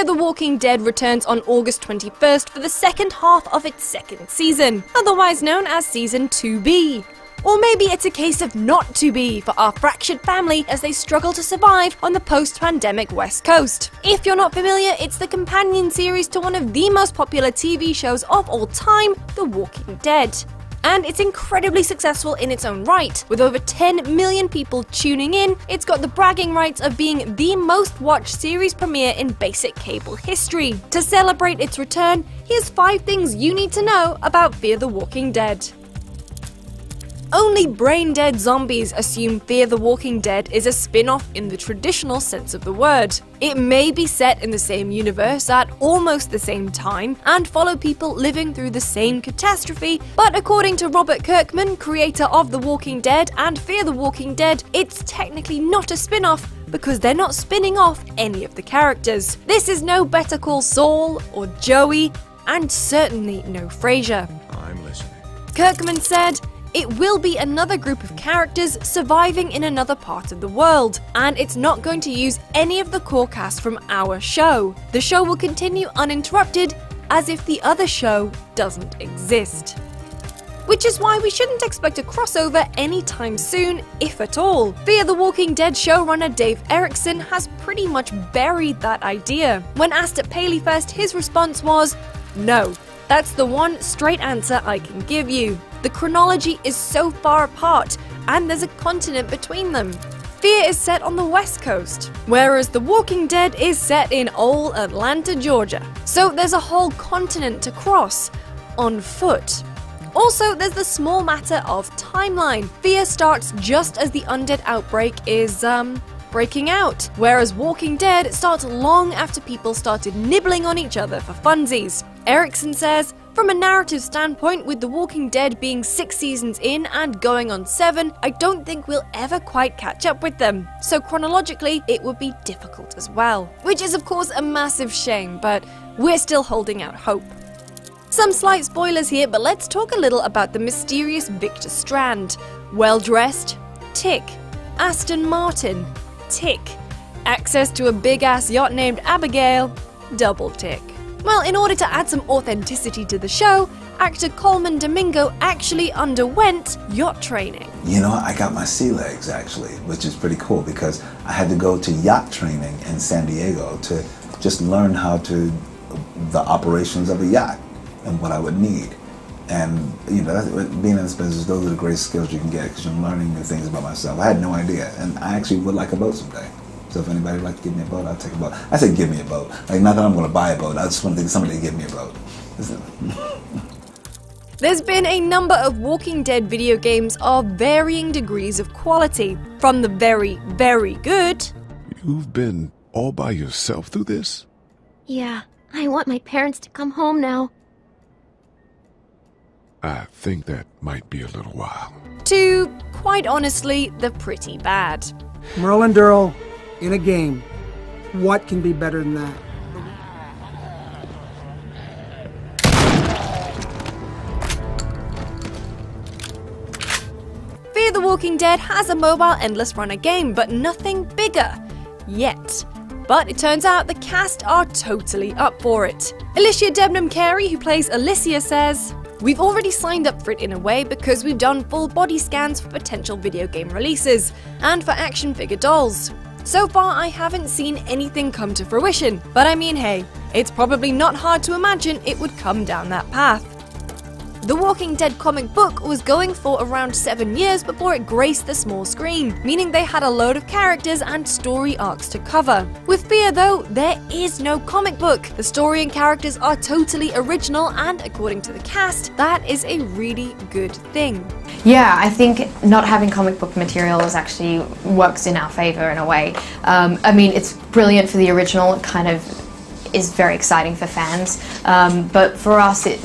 Fear the Walking Dead returns on August 21st for the second half of its second season, otherwise known as Season 2B. Or maybe it's a case of not to be for our fractured family as they struggle to survive on the post-pandemic West Coast. If you're not familiar, it's the companion series to one of the most popular TV shows of all time, The Walking Dead. And it's incredibly successful in its own right. With over 10 million people tuning in, it's got the bragging rights of being the most watched series premiere in basic cable history. To celebrate its return, here's 5 things you need to know about Fear the Walking Dead. Only brain-dead zombies assume Fear the Walking Dead is a spin-off in the traditional sense of the word. It may be set in the same universe at almost the same time and follow people living through the same catastrophe, but according to Robert Kirkman, creator of The Walking Dead and Fear the Walking Dead, it's technically not a spin-off because they're not spinning off any of the characters. This is no Better Call Saul or Joey, and certainly no Frasier. I'm listening. Kirkman said, "It will be another group of characters surviving in another part of the world, and it's not going to use any of the core cast from our show. The show will continue uninterrupted, as if the other show doesn't exist." Which is why we shouldn't expect a crossover anytime soon, if at all. Fear the Walking Dead showrunner Dave Erickson has pretty much buried that idea. When asked at PaleyFest, his response was, "No. That's the one straight answer I can give you. The chronology is so far apart, and there's a continent between them. Fear is set on the West Coast, whereas The Walking Dead is set in old Atlanta, Georgia. So there's a whole continent to cross, on foot. Also, there's the small matter of timeline. Fear starts just as the undead outbreak is, breaking out, whereas Walking Dead starts long after people started nibbling on each other for funsies. Erickson says, "From a narrative standpoint, with The Walking Dead being 6 seasons in and going on 7, I don't think we'll ever quite catch up with them. So chronologically, it would be difficult as well." Which is of course a massive shame, but we're still holding out hope. Some slight spoilers here, but let's talk a little about the mysterious Victor Strand. Well-dressed? Tick. Aston Martin? Tick. Access to a big-ass yacht named Abigail? Double tick. Well, in order to add some authenticity to the show, actor Coleman Domingo actually underwent yacht training. You know, I got my sea legs actually, which is pretty cool because I had to go to yacht training in San Diego to just learn how to, the operations of a yacht and what I would need. And, you know, being in this business, those are the great skills you can get because you're learning new things about myself. I had no idea, and I actually would like a boat someday. So if anybody would like to give me a boat, I'll take a boat. I said give me a boat. Like, not that I'm going to buy a boat. I just want somebody to give me a boat. There's been a number of Walking Dead video games of varying degrees of quality. From the very, very good... You've been all by yourself through this? Yeah, I want my parents to come home now. I think that might be a little while. To, quite honestly, the pretty bad. Merle and Durrell in a game. What can be better than that? Fear the Walking Dead has a mobile endless runner game, but nothing bigger. Yet. But it turns out the cast are totally up for it. Alicia Debnam Carey, who plays Alicia, says, "We've already signed up for it in a way because we've done full body scans for potential video game releases, and for action figure dolls. So far I haven't seen anything come to fruition, but I mean hey, it's probably not hard to imagine it would come down that path." The Walking Dead comic book was going for around 7 years before it graced the small screen, meaning they had a load of characters and story arcs to cover. With Fear though, there is no comic book. The story and characters are totally original, and according to the cast, that is a really good thing. Yeah, I think not having comic book materials actually works in our favor in a way. I mean, it's brilliant for the original, it kind of is very exciting for fans, but for us it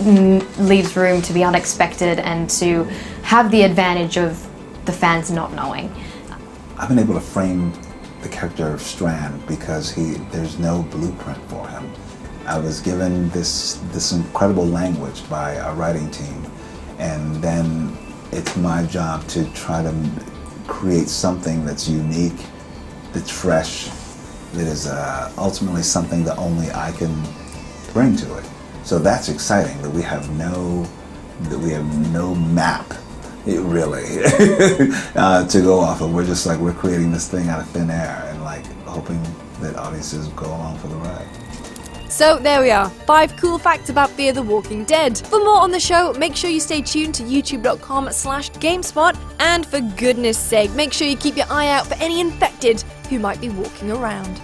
leaves room to be unexpected and to have the advantage of the fans not knowing. I've been able to frame the character of Strand because there's no blueprint for him. I was given this incredible language by our writing team, and then it's my job to try to create something that's unique, that's fresh, It is ultimately something that only I can bring to it. So that's exciting that we have no map, really, to go off of. We're just like, we're creating this thing out of thin air and like hoping that audiences go along for the ride. So there we are, 5 cool facts about Fear the Walking Dead. For more on the show, make sure you stay tuned to youtube.com/GameSpot, and for goodness sake, make sure you keep your eye out for any infected who might be walking around.